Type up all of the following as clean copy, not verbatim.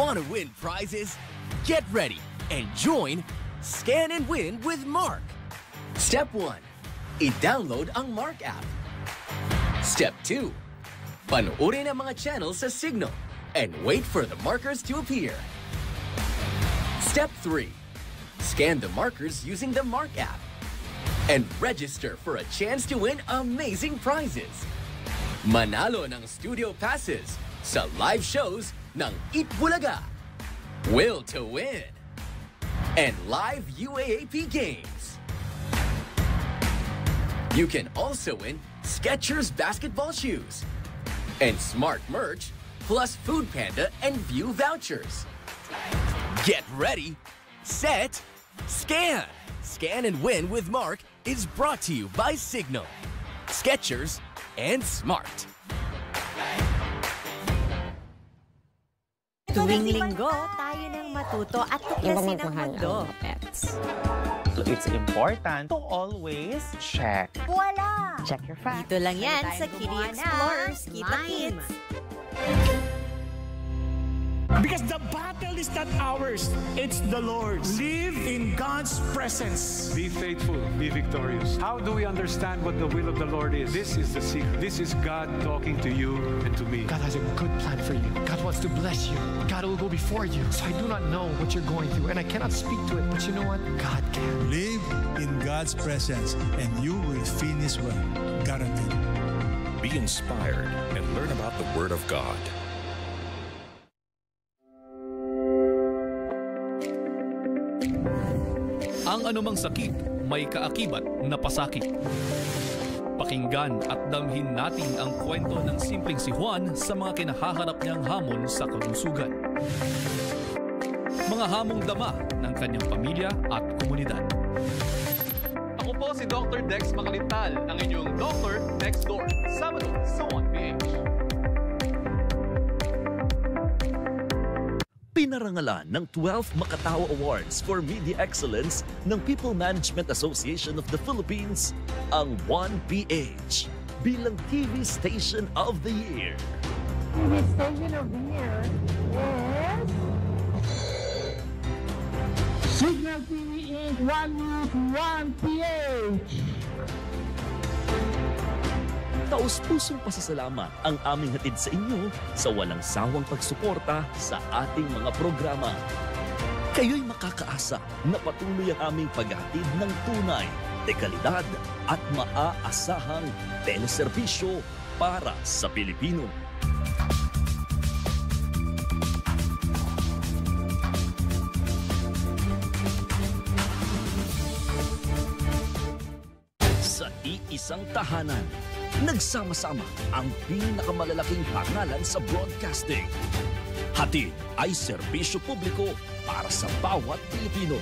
Want to win prizes? Get ready and join Scan and Win with Mark. Step 1. I-download ang Mark app. Step 2. Panoorin ang mga channels sa Signal and wait for the markers to appear. Step 3. Scan the markers using the Mark app and register for a chance to win amazing prizes. Manalo ng studio passes sa live shows ng Eat Bulaga, Will to Win, and live UAAP games. You can also win Skechers basketball shoes and smart merch, plus Food Panda and View vouchers. Get ready, set, scan! Scan and Win with Mark is brought to you by Signal, Skechers, and Smart. Tuwing linggo, tayo nang matuto at tuklasin ang mundo. So it's important to always check. Voila! Check your facts. Dito lang yan sa Kitty Explorers, Kita Kids. Because the battle is not ours, it's the Lord's. Live in God's presence. Be faithful, be victorious. How do we understand what the will of the Lord is? This is the secret. This is God talking to you and to me. God has a good plan for you. God wants to bless you. God will go before you. So I do not know what you're going through, and I cannot speak to it, but you know what? God can. Live in God's presence, and you will finish well. Guaranteed. Be inspired and learn about the Word of God. Ang anumang sakit may kaakibat na pasakit. Pakinggan at damhin natin ang kwento ng simpleng si Juan sa mga kinahaharap niyang hamon sa kalusugan. Mga hamong dama ng kanyang pamilya at komunidad. Ako po si Dr. Dex Makalintal, ang inyong Doctor Next Door, Sabado sa 1PH. Pinarangalan ng 12th Makatawa Awards for Media Excellence ng People Management Association of the Philippines ang 1PH bilang TV Station of the Year. TV Station of the Year is Signal TV Inc. 1PH. Taos-pusong pasasalamat ang aming hatid sa inyo sa walang sawang pagsuporta sa ating mga programa. Kayo'y makakaasa na patuloy ang aming paghahatid ng tunay, dekalidad at maaasahang teleserbisyo para sa Pilipino. Sa iisang tahanan, nagsama-sama ang pinakamalalaking pangalan sa broadcasting. Hatid ay serbisyo publiko para sa bawat Pilipino.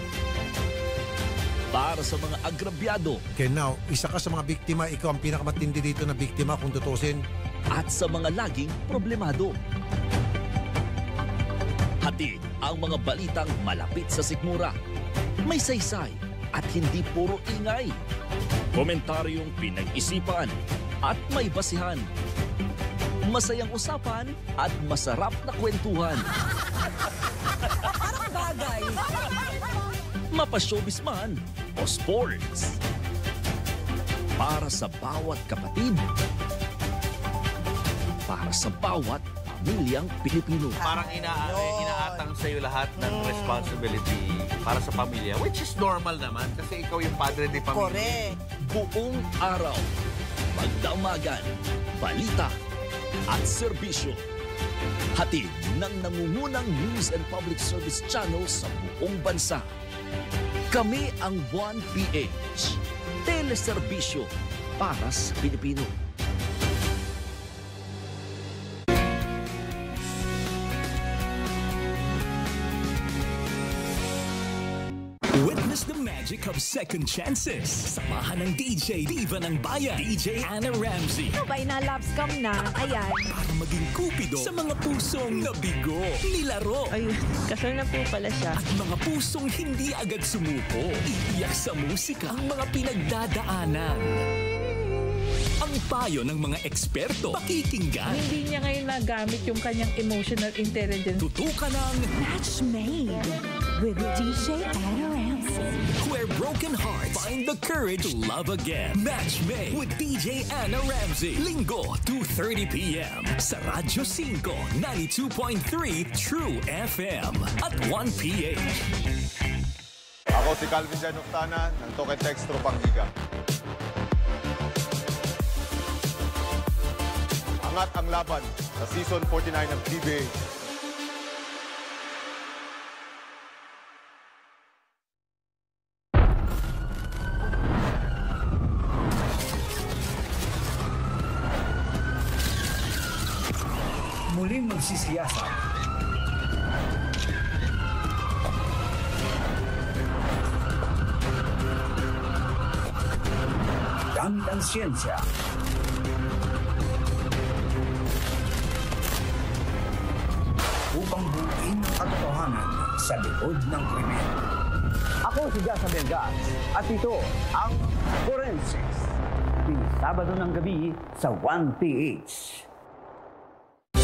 Para sa mga agrabyado. Okay, now, isa ka sa mga biktima, ikaw ang pinakamatindi dito na biktima kung tutusin. At sa mga laging problemado. Hatid ang mga balitang malapit sa sikmura. May saysay at hindi puro ingay. Komentaryong pinag-isipan at may basihan. Masayang usapan at masarap na kwentuhan. Parang bagay. Mapa-showbiz man o sports. Para sa bawat kapatid. Para sa bawat pamilyang Pilipino. Parang inaatang sa'yo lahat ng responsibility para sa pamilya, which is normal naman kasi ikaw yung padre de pamilya. Correct. Buong araw, magdamagan, balita at serbisyo. Hatid ng nangungunang news and public service channel sa buong bansa. Kami ang 1PH, teleserbisyo para sa Pilipino. Witness the magic of second chances. Samahan ng DJ Diva ng Bayan, DJ Anna Ramsey. Sabay na love scam na, ayan. Para maging kupido sa mga pusong nabigo, nilaro. Ay, kasal na po pala siya. At mga pusong hindi agad sumuko. Iiyak sa musika ang mga pinagdadaanan. Ang payo ng mga eksperto, pakikinggan. Hindi niya ngayon nagamit yung kanyang emotional intelligence. Tutukan ng Match Made with DJ Anna Ramsey. Where broken hearts find the courage to love again. Match Made with DJ Anna Ramsey. Linggo, 2:30 p.m. sa Radyo 5, 92.3 True FM at 1PH. Ako si Calvin Janoctana ng Toke Textro Panggiga. Angat ang laban sa Season 49 ng PBA. Muling magsisiyasat. Gamit ang siyensya. Upang buuin ang katotohanan sa likod ng krimen. Ako si Jasa Belgas at ito ang Forensics. Sabado ng gabi sa 1PH.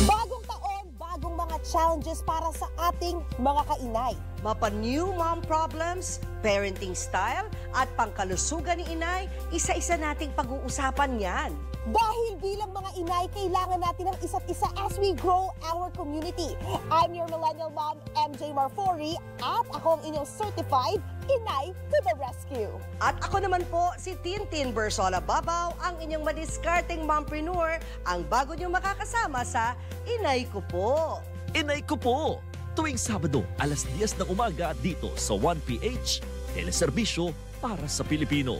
Bagong taon, bagong mga challenges para sa ating mga kainay. Mapa-new mom problems, parenting style, at pangkalusugan ni inay, isa-isa nating pag-uusapan yan. Dahil bilang mga inay, kailangan natin ng isa't isa as we grow our community. I'm your millennial mom, MJ Marfori, at ako ang inyong certified Inay to the Rescue. At ako naman po si Tintin Bersola Babaw, ang inyong madiskarteng mompreneur, ang bago niyong makakasama sa Inay Ko Po. Inay Ko Po! Tuwing Sabado, alas 10 ng umaga dito sa 1PH, teleserbisyo para sa Pilipino.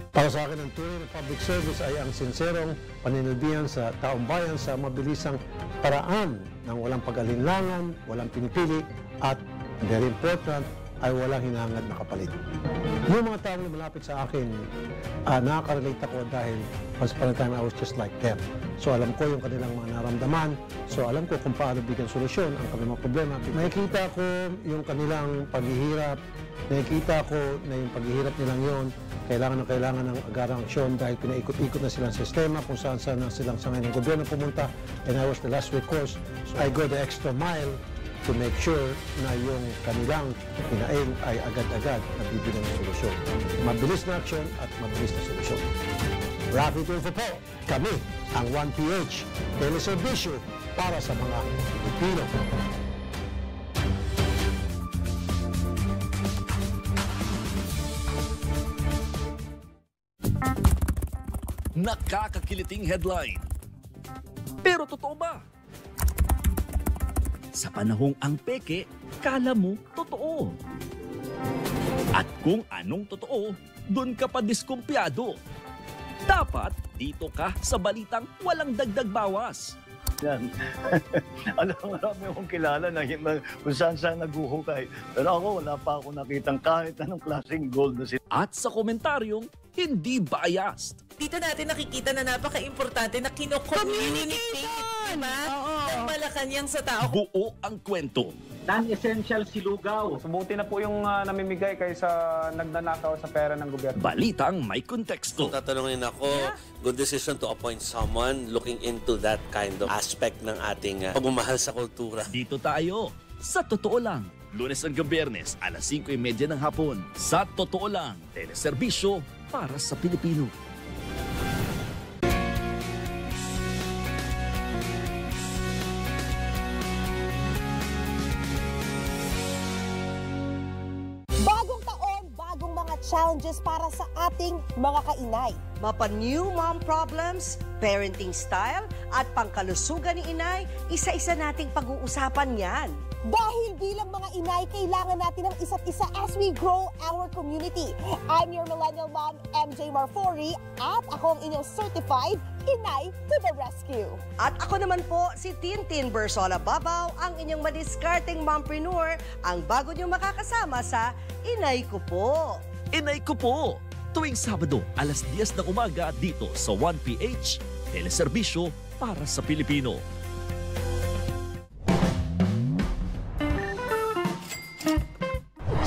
Para sa akin, ang tunay na public service ay ang sinserong paninilbihan sa taong bayan sa mabilisang paraan ng walang pag-alinlangan, walang pinipili, at very important, ay walang hinahangad na kapalit. Yung mga taong malapit sa akin, nakaka-relate ako dahil once upon a time I was just like them. So alam ko yung kanilang mga naramdaman, so alam ko kung paano bigyan solusyon ang kanilang mga problema. Nakikita ko yung kanilang paghihirap, nakikita ko na yung paghihirap nilang yon kailangan ng agarang aksyon dahil pinaikot-ikot na silang sistema kung saan-saan na silang sangay ng gobyerno pumunta, and I was the last recourse. So I go the extra mile to make sure na yung kanilang hinaing ay agad-agad nabibigyan ng solusyon. Mabilis na aksyon at mabilis na solusyon. Rapid info po, kami ang 1PH, teleserbisyo para sa mga Pilipino. Nakakakiliting headline. Pero totoo ba? Sa panahong ang peke, kala mo totoo. At kung anong totoo, doon ka pa diskumpiyado. Dapat dito ka sa balitang walang dagdag bawas. Yan. Marami akong kilala na kung saan naguhukay. Pero ako, wala pa ako nakitang kahit anong klaseng gold na sila. At sa komentaryong, hindi biased. Dito natin nakikita na napaka-importante na kino-communicate, diba? Ng Malacanang sa tao. Buo ang kwento. Non-essential silugaw. Subuti na po yung namimigay kaysa nagnanakaw sa pera ng gobyerno. Balitang may konteksto. Kung tatanungin ako, good decision to appoint someone looking into that kind of aspect ng ating pagmamahal sa kultura. Dito tayo, sa Totoo Lang. Lunes hanggang Biyernes, alas 5:30 ng hapon. Sa Totoo Lang, teleserbisyo para sa Pilipino. Challenges para sa ating mga kainay. Mapa-new mom problems, parenting style, at pangkalusugan ni inay, isa-isa nating pag-uusapan yan. Dahil bilang mga inay, kailangan natin ng isa't isa as we grow our community. I'm your millennial mom, MJ Marfori, at ako ang inyong certified Inay to the Rescue. At ako naman po si Tintin Bersola Babaw, ang inyong madiskarteng mompreneur, ang bago niyong makakasama sa Inay Ko Po. Inay Ko Po! Tuwing Sabado, alas 10 ng umaga dito sa 1PH, teleserbisyo para sa Pilipino.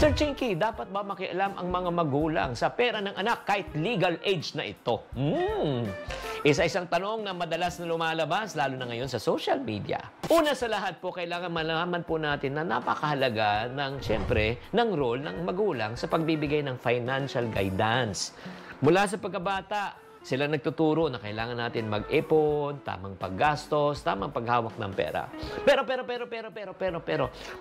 Sir Chinky, dapat ba makialam ang mga magulang sa pera ng anak kahit legal age na ito? Isa-isang tanong na madalas na lumalabas, lalo na ngayon sa social media. Una sa lahat po, kailangan malaman po natin na napakahalaga ng, siyempre, ng role ng magulang sa pagbibigay ng financial guidance. Mula sa pagkabata, sila nagtuturo na kailangan natin mag-ipon, tamang paggastos, tamang paghawak ng pera. Pero,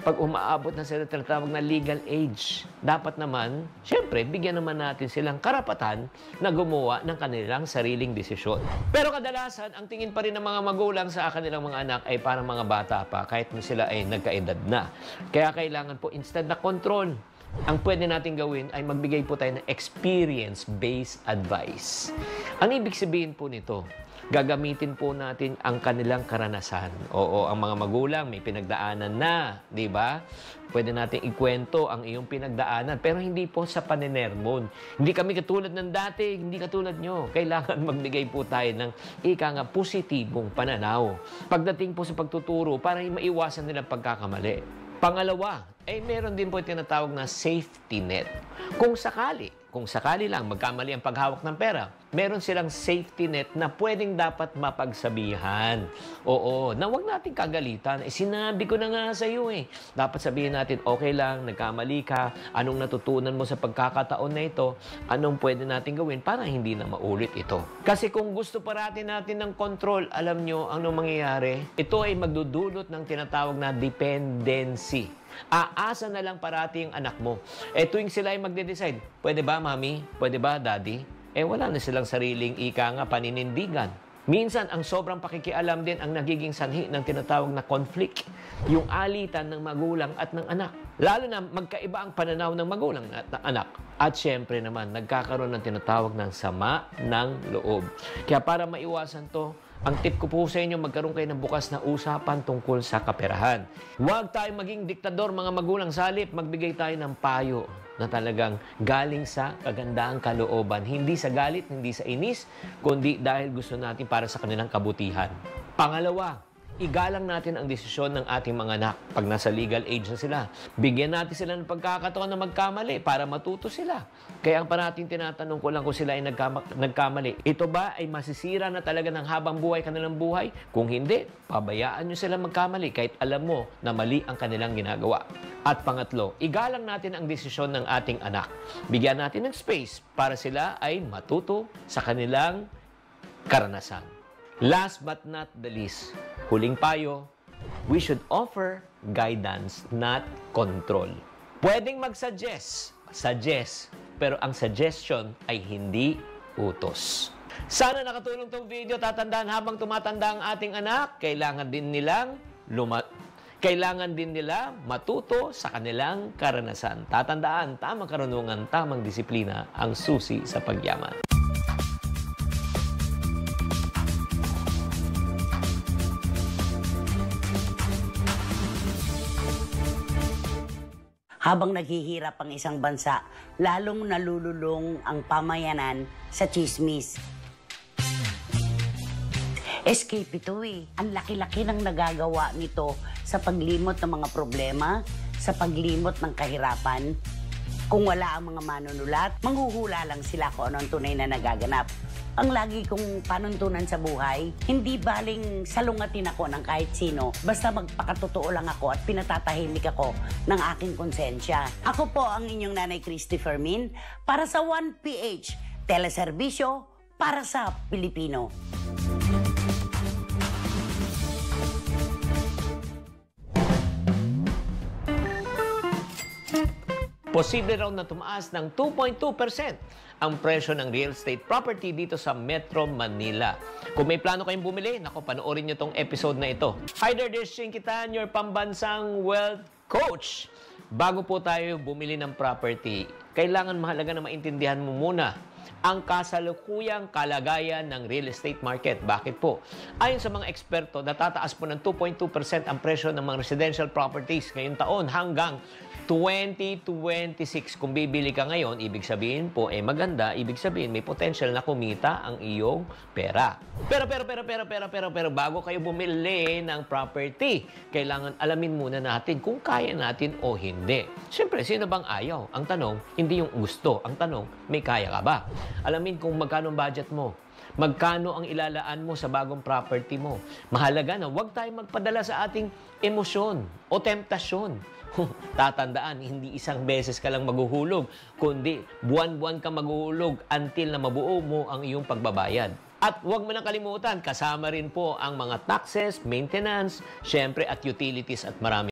pag umaabot na sila tinatawag na legal age, dapat naman, syempre, bigyan naman natin silang karapatan na gumawa ng kanilang sariling desisyon. Pero kadalasan, ang tingin pa rin ng mga magulang sa kanilang mga anak ay parang mga bata pa, kahit sila ay nagkaedad na. Kaya kailangan po, instead na control, ang pwede natin gawin ay magbigay po tayo ng experience-based advice. Ang ibig sabihin po nito, gagamitin po natin ang kanilang karanasan. Oo, ang mga magulang may pinagdaanan na, di ba? Pwede natin ikwento ang iyong pinagdaanan, pero hindi po sa panenermon. Hindi kami katulad ng dati, hindi katulad nyo. Kailangan magbigay po tayo ng positibong pananaw. Pagdating po sa pagtuturo, para maiwasan nilang pagkakamali. Pangalawa, meron din po tinatawag na safety net. Kung sakali lang magkamali ang paghawak ng pera, meron silang safety net na pwedeng dapat mapagsabihan. Oo, na huwag natin kagalitan. Sinabi ko na nga sa iyo Dapat sabihin natin, okay lang, nagkamali ka, anong natutunan mo sa pagkakataon na ito, anong pwede natin gawin para hindi na maulit ito. Kasi kung gusto parati natin ng control, alam nyo, anong mangyayari? Ito ay magdudulot ng tinatawag na dependency. Aasa na lang parati yung anak mo. Tuwing sila ay magde-decide, pwede ba mami? Pwede ba daddy? Wala na silang sariling paninindigan. Minsan, ang sobrang pakikialam din ang nagiging sanhi ng tinatawag na conflict. Yung alitan ng magulang at ng anak. Lalo na magkaiba ang pananaw ng magulang at ng anak. At syempre naman, nagkakaroon ng tinatawag ng sama ng loob. Kaya para maiwasan to, ang tip ko po sa inyo, magkaroon kayo ng bukas na usapan tungkol sa kaperahan. Huwag tayo maging diktador, mga magulang, sa halip, magbigay tayo ng payo na talagang galing sa kagandaang kalooban. Hindi sa galit, hindi sa inis, kundi dahil gusto natin para sa kanilang kabutihan. Pangalawa, igalang natin ang desisyon ng ating mga anak pag nasa legal age na sila. Bigyan natin sila ng pagkakataon na magkamali para matuto sila. Kaya ang parating tinatanong ko lang kung sila ay nagkamali. Ito ba ay masisira na talaga ng habang buhay kanilang buhay? Kung hindi, pabayaan nyo sila magkamali kahit alam mo na mali ang kanilang ginagawa. At pangatlo, igalang natin ang desisyon ng ating anak. Bigyan natin ng space para sila ay matuto sa kanilang karanasan. Last but not the least, huling payo, we should offer guidance, not control. Pwedeng mag-suggest, pero ang suggestion ay hindi utos. Sana nakatulong tong video. Tatandaan, habang tumatanda ang ating anak, kailangan din nila matuto sa kanilang karanasan. Tatandaan, tamang karunungan, tamang disiplina ang susi sa pagyaman. Habang naghihirap ang isang bansa, lalong nalululong ang pamayanan sa chismis. Escape ito Ang laki-laki ng nagagawa nito sa paglimot ng mga problema, sa paglimot ng kahirapan. Kung wala ang mga manunulat, manghuhula lang sila kung ano ang tunay na nagaganap. Ang lagi kong panuntunan sa buhay, hindi baling salungatin ako ng kahit sino, basta magpakatotoo lang ako at pinatatahimik ako ng aking konsensya. Ako po ang inyong Nanay Christy Fermin para sa 1PH, teleserbisyo para sa Pilipino. Posible raw na tumaas ng 2.2% ang presyo ng real estate property dito sa Metro Manila. Kung may plano kayong bumili, panoorin nyo tong episode na ito. Hi there, this is Chinky Tan, your pambansang wealth coach. Bago po tayo bumili ng property, kailangan mahalaga na maintindihan mo muna ang kasalukuyang kalagayan ng real estate market. Bakit po? Ayon sa mga eksperto, natataas po ng 2.2% ang presyo ng mga residential properties ngayong taon hanggang 2026, kung bibili ka ngayon, ibig sabihin po, maganda, ibig sabihin, may potential na kumita ang iyong pera. Pero, bago kayo bumili ng property, kailangan alamin muna natin kung kaya natin o hindi. Siyempre, sino bang ayaw? Ang tanong, hindi yung gusto. Ang tanong, may kaya ka ba? Alamin kung magkano ang budget mo. Magkano ang ilalaan mo sa bagong property mo. Mahalaga na huwag tayong magpadala sa ating emosyon o temptasyon. Tatandaan, hindi isang beses ka lang maghuhulog, kundi buwan-buwan ka maghuhulog until na mabuo mo ang iyong pagbabayad. At huwag mo nang kalimutan, kasama rin po ang mga taxes, maintenance, syempre at utilities at marami